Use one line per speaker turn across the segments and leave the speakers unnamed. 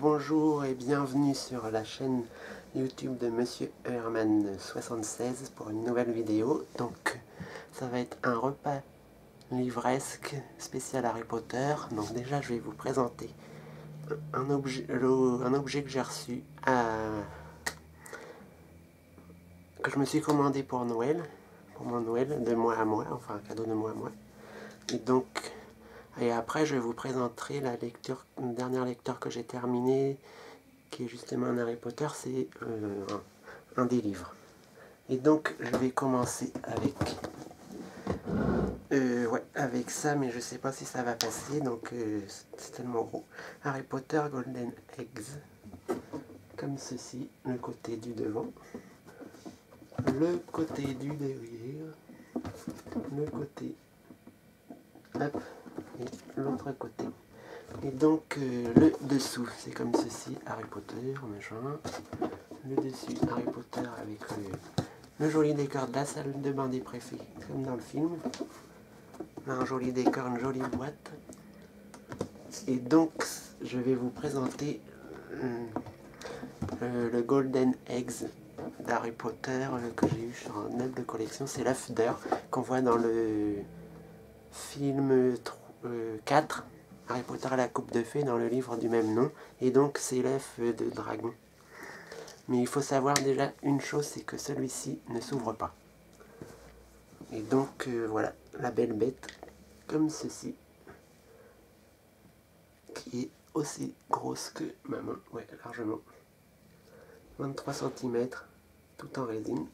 bonjour et bienvenue sur la chaîne YouTube de Monsieur Herman76 pour une nouvelle vidéo. Donc ça va être un repas livresque spécial Harry Potter. Donc déjà je vais vous présenter un objet que j'ai reçu que je me suis commandé pour Noël, pour mon Noël de moi à moi, enfin un cadeau de moi à moi. Et après je vous présenterai la dernière lecture que j'ai terminée, qui est justement un Harry Potter, c'est un des livres. Et donc je vais commencer avec ça, mais je sais pas si ça va passer, donc c'est tellement gros. Harry Potter Golden Eggs, comme ceci, le côté du devant, le côté du derrière, le côté, hop, et l'autre côté. Et donc le dessous, c'est comme ceci, Harry Potter, machin. Le dessus, Harry Potter avec le joli décor de la salle de bain des préfets, comme dans le film. Un joli décor, une jolie boîte. Et donc, je vais vous présenter le Golden Eggs d'Harry Potter que j'ai eu sur un meuble de collection. C'est l'œuf d'or qu'on voit dans le film 4, Harry Potter à la coupe de fées, dans le livre du même nom. Et donc, c'est l'œuf de dragon. Mais il faut savoir déjà une chose, c'est que celui-ci ne s'ouvre pas. Et donc, voilà, la belle bête, comme ceci, qui est aussi grosse que ma main, ouais, largement. 23 cm, tout en résine.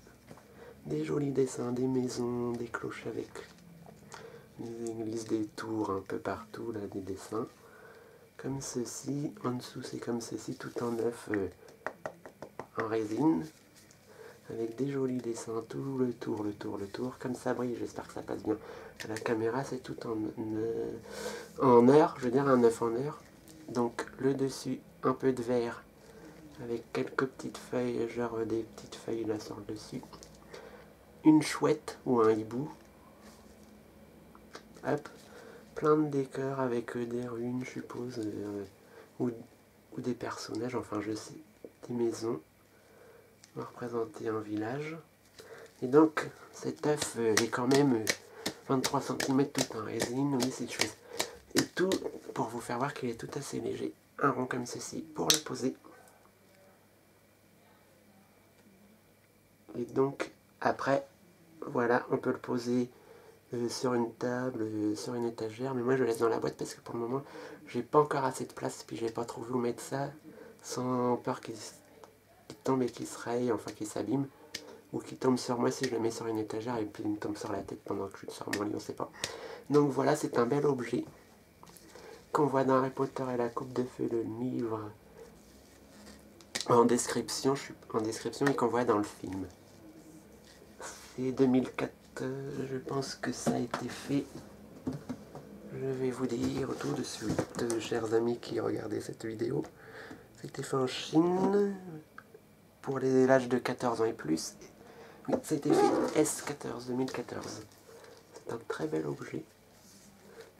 Des jolis dessins, des maisons, des cloches avec des églises, des tours un peu partout, là, des dessins. Comme ceci, en dessous c'est comme ceci, tout en neuf, en résine. Avec des jolis dessins, tout le tour, comme ça brille, j'espère que ça passe bien. À la caméra, c'est tout en heure, je veux dire un 9 en heure. Donc le dessus, un peu de vert, avec quelques petites feuilles, genre des petites feuilles là sur le dessus. Une chouette ou un hibou. Hop, plein de décors avec des runes, je suppose, ou des personnages, enfin je sais, des maisons. On va représenter un village. Et donc, cet œuf est quand même 23 cm tout en résine, oui c'est chouette. Et tout pour vous faire voir qu'il est tout assez léger. Un rond comme ceci pour le poser. Et donc, après, voilà, on peut le poser sur une table, sur une étagère. Mais moi, je le laisse dans la boîte parce que pour le moment, j'ai pas encore assez de place. Puis j'ai pas trop voulu mettre ça sans peur qu'il tombe et qu'il se raye, enfin qu'il s'abîme. Ou qu'il tombe sur moi si je le mets sur une étagère et puis il me tombe sur la tête pendant que je suis sur mon lit, on sait pas. Donc voilà, c'est un bel objet qu'on voit dans Harry Potter et la coupe de feu, le livre en description, et qu'on voit dans le film. C'est 2004, je pense que ça a été fait. Je vais vous dire tout de suite, chers amis qui regardez cette vidéo. C'était fait en Chine pour l'âge de 14 ans et plus. Oui, ça a été fait S14, 2014. C'est un très bel objet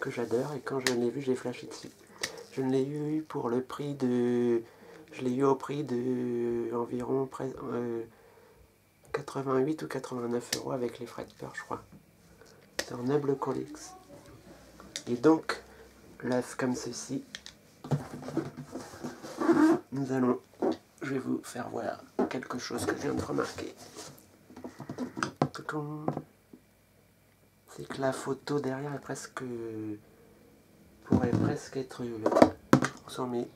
que j'adore et quand je l'ai vu, j'ai flashé dessus. Je l'ai eu pour le prix de... Je l'ai eu au prix de environ 88 ou 89 € avec les frais de port, je crois. C'est un Noble Colex. Et donc, l'œuf comme ceci. Je vais vous faire voir quelque chose que je viens de remarquer. C'est que la photo derrière est pourrait presque être transformée.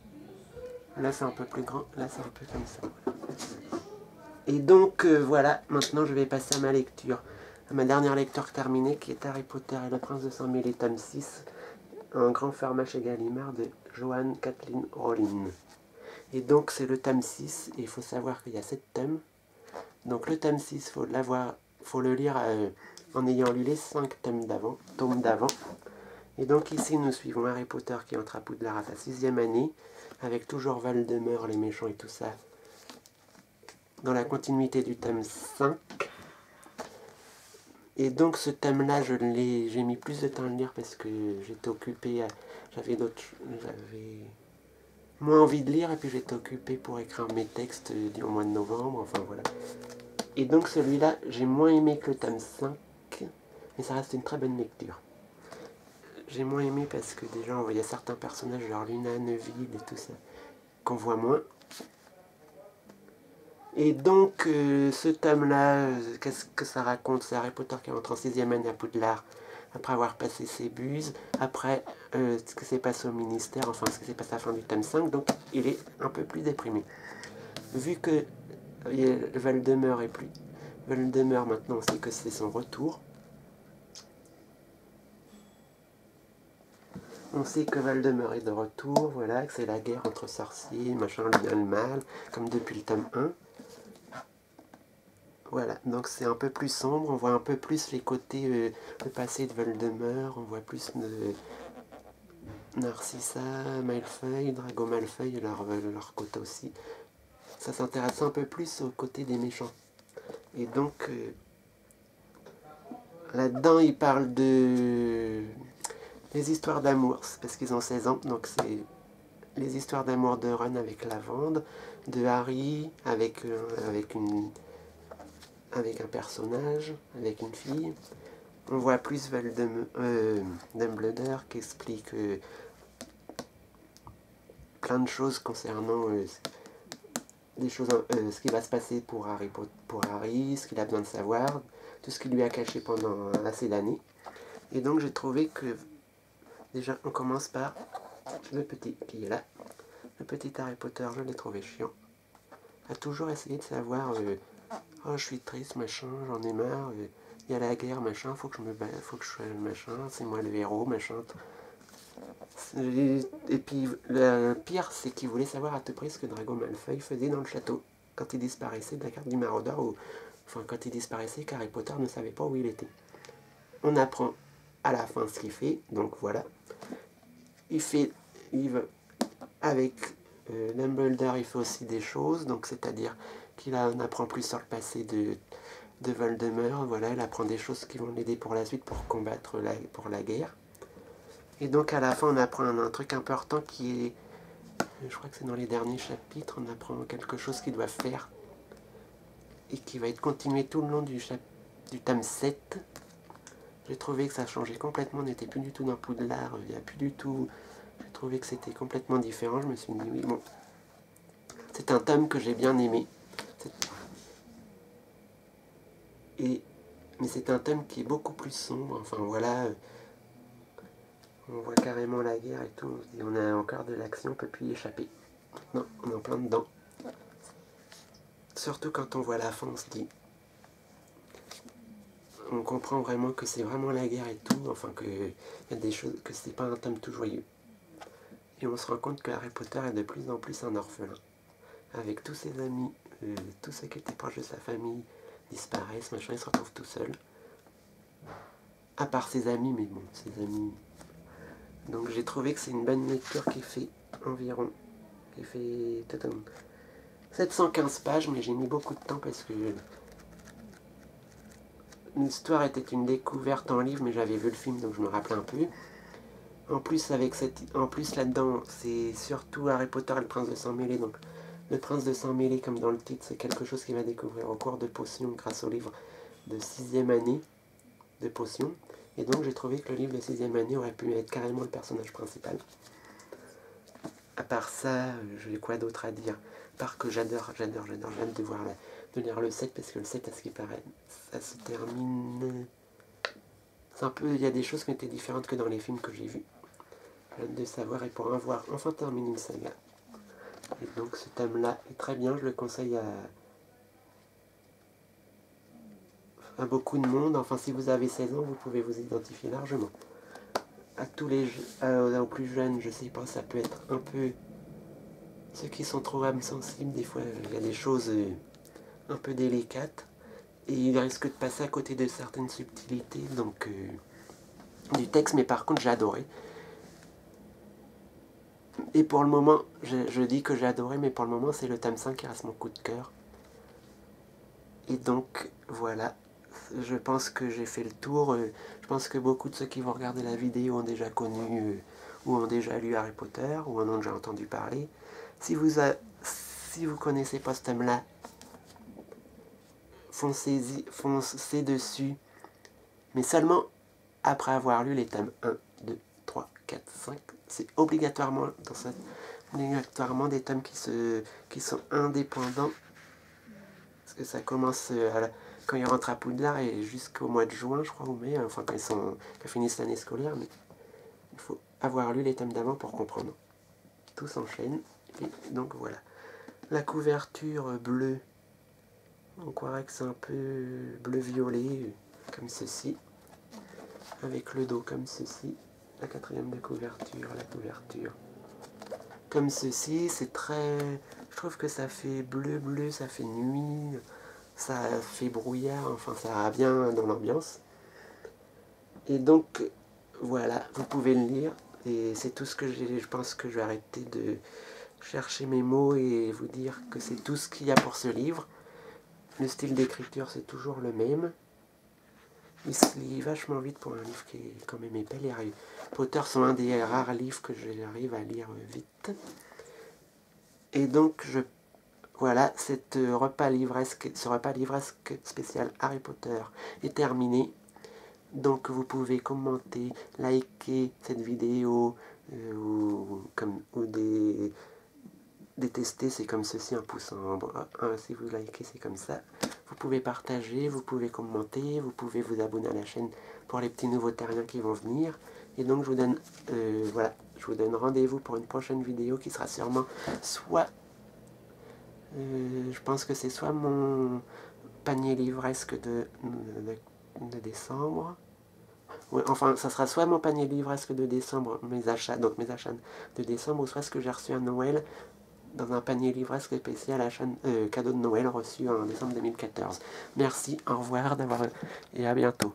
Là c'est un peu plus grand, là c'est un peu comme ça. Et donc voilà, maintenant je vais passer à ma lecture. À ma dernière lecture terminée qui est Harry Potter et le Prince de Sang-Mêlé, tome 6. Un grand format chez Gallimard de Joanne Kathleen Rowling. Et donc c'est le tome 6, et il faut savoir qu'il y a 7 tomes. Donc le tome 6, faut le lire en ayant lu les 5 tomes d'avant. Et donc ici nous suivons Harry Potter qui entre à Poudlard à sa 6e année, avec toujours Voldemort, les méchants et tout ça, dans la continuité du tome 5. Et donc ce thème-là, j'ai mis plus de temps à le lire parce que j'étais occupé, j'avais moins envie de lire et puis j'étais occupé pour écrire mes textes au mois de novembre, enfin voilà. Et donc celui-là, j'ai moins aimé que le tome 5, mais ça reste une très bonne lecture. J'ai moins aimé parce que déjà on voyait certains personnages, genre Luna, Neville et tout ça, qu'on voit moins. Et donc ce tome-là, qu'est-ce que ça raconte? C'est Harry Potter qui rentre en 6e année à Poudlard, après avoir passé ses buses, après ce qui s'est passé au ministère, enfin ce qui s'est passé à la fin du tome 5, donc il est un peu plus déprimé. Vu que Voldemort est plus... Voldemort maintenant, on sait que c'est son retour. On sait que Voldemort est de retour, voilà, que c'est la guerre entre sorciers, machin, le bien et le mal, comme depuis le tome 1. Voilà, donc c'est un peu plus sombre, on voit un peu plus les côtés, le passé de Voldemort, on voit plus de Narcissa, Malfoy, Drago Malfoy et leur côté aussi. Ça s'intéresse un peu plus au côté des méchants. Et donc, là-dedans, ils parlent de... les histoires d'amour, parce qu'ils ont 16 ans, donc c'est les histoires d'amour de Ron avec Lavande, de Harry avec un personnage, avec une fille. On voit plus Dumbledore qui explique plein de choses concernant des choses, ce qui va se passer pour Harry, ce qu'il a besoin de savoir, tout ce qu'il lui a caché pendant assez d'années. Et donc j'ai trouvé que, déjà on commence par le petit qui est là. Le petit Harry Potter, je l'ai trouvé chiant. A toujours essayé de savoir, oh je suis triste, machin, j'en ai marre, il y a la guerre, machin, faut que je sois machin, c'est moi le héros, machin. Et puis le pire, c'est qu'il voulait savoir à tout prix ce que Drago Malfoy faisait dans le château quand il disparaissait de la carte du maraudeur, ou enfin quand il disparaissait, qu'Harry Potter ne savait pas où il était. On apprend à la fin ce qu'il fait, donc voilà. Il va avec Dumbledore, il fait aussi des choses, donc c'est-à-dire qu'il apprend plus sur le passé de Voldemort, voilà, il apprend des choses qui vont l'aider pour la suite pour combattre pour la guerre. Et donc à la fin on apprend un truc important qui est, je crois que c'est dans les derniers chapitres, on apprend quelque chose qu'il doit faire et qui va être continué tout le long du tome 7. J'ai trouvé que ça changeait complètement, on n'était plus du tout dans Poudlard, il n'y a plus du tout... J'ai trouvé que c'était complètement différent, je me suis dit oui bon. C'est un tome que j'ai bien aimé. Mais c'est un thème qui est beaucoup plus sombre, enfin voilà, on voit carrément la guerre et tout, on se dit on a encore de l'action, on peut plus y échapper. Non, on est en plein dedans. Surtout quand on voit la fin, on se dit, on comprend vraiment que c'est vraiment la guerre et tout, enfin que il y a des choses, que c'est pas un tome tout joyeux. Et on se rend compte que Harry Potter est de plus en plus un orphelin. Avec tous ses amis, tous ceux qui étaient proches de sa famille disparaissent, machin, il se retrouve tout seul. À part ses amis, mais bon, ses amis... Donc j'ai trouvé que c'est une bonne lecture qui fait environ... qui fait 715 pages, mais j'ai mis beaucoup de temps parce que... L'histoire était une découverte en livre, mais j'avais vu le film, donc je me rappelais un peu. En plus, là-dedans, c'est surtout Harry Potter et le Prince de Sang-Mêlé, donc... Le Prince de Sang-Mêlé, comme dans le titre, c'est quelque chose qu'il va découvrir au cours de potions grâce au livre de 6e année de potions. Et donc j'ai trouvé que le livre de 6e année aurait pu être carrément le personnage principal. À part ça, j'ai quoi d'autre à dire? À part que j'adore de lire le 7, parce que le 7, à ce qui paraît, ça se termine... C'est un peu... Il y a des choses qui étaient différentes que dans les films que j'ai vus. J'ai hâte de savoir, et pour avoir enfin terminé une saga. Et donc ce thème-là est très bien, je le conseille à beaucoup de monde. Enfin, si vous avez 16 ans, vous pouvez vous identifier largement. Aux plus jeunes, je sais pas, ça peut être un peu... Ceux qui sont trop âmes sensibles, des fois, il y a des choses un peu délicates. Et ils risquent de passer à côté de certaines subtilités du texte, mais par contre, j'ai adoré. Et pour le moment, je dis que j'ai adoré, mais pour le moment, c'est le tome 5 qui reste mon coup de cœur. Et donc, voilà. Je pense que j'ai fait le tour. Je pense que beaucoup de ceux qui vont regarder la vidéo ont déjà connu ou ont déjà lu Harry Potter ou en ont déjà entendu parler. Si vous connaissez pas ce thème-là, foncez dessus, mais seulement après avoir lu les thèmes 1, 2, 3, 4, 5. C'est obligatoirement obligatoirement des thèmes qui sont indépendants. Parce que ça commence quand ils rentrent à Poudlard et jusqu'au mois de juin, je crois, ou mai, enfin quand ils finissent l'année scolaire, mais il faut avoir lu les thèmes d'avant pour comprendre. Tout s'enchaîne, et donc voilà. La couverture bleue, on croirait que c'est un peu bleu-violet, comme ceci, avec le dos comme ceci. La 4e de couverture, la couverture comme ceci, c'est très... Je trouve que ça fait bleu, ça fait nuit, ça fait brouillard, enfin ça va bien dans l'ambiance. Et donc, voilà, vous pouvez le lire, et c'est tout ce que j'ai. Je pense que je vais arrêter de chercher mes mots et vous dire que c'est tout ce qu'il y a pour ce livre. Le style d'écriture, c'est toujours le même. Il se lit vachement vite pour un livre qui est quand même épais. Les Harry Potter sont un des rares livres que j'arrive à lire vite. Et donc, voilà, ce repas livresque spécial Harry Potter est terminé. Donc, vous pouvez commenter, liker cette vidéo, ou détester, c'est comme ceci, un pouce en bas. Si vous likez, c'est comme ça. Vous pouvez partager, vous pouvez commenter, vous pouvez vous abonner à la chaîne pour les petits nouveaux terriens qui vont venir. Et donc, je vous donne, voilà, je vous donne rendez-vous pour une prochaine vidéo qui sera sûrement soit... je pense que c'est soit mon panier livresque de décembre. Ouais, enfin, ça sera soit mon panier livresque de décembre, mes achats de décembre, ou soit ce que j'ai reçu à Noël dans un panier livresque spécial cadeau de Noël reçu en décembre 2014. Merci, au revoir et à bientôt.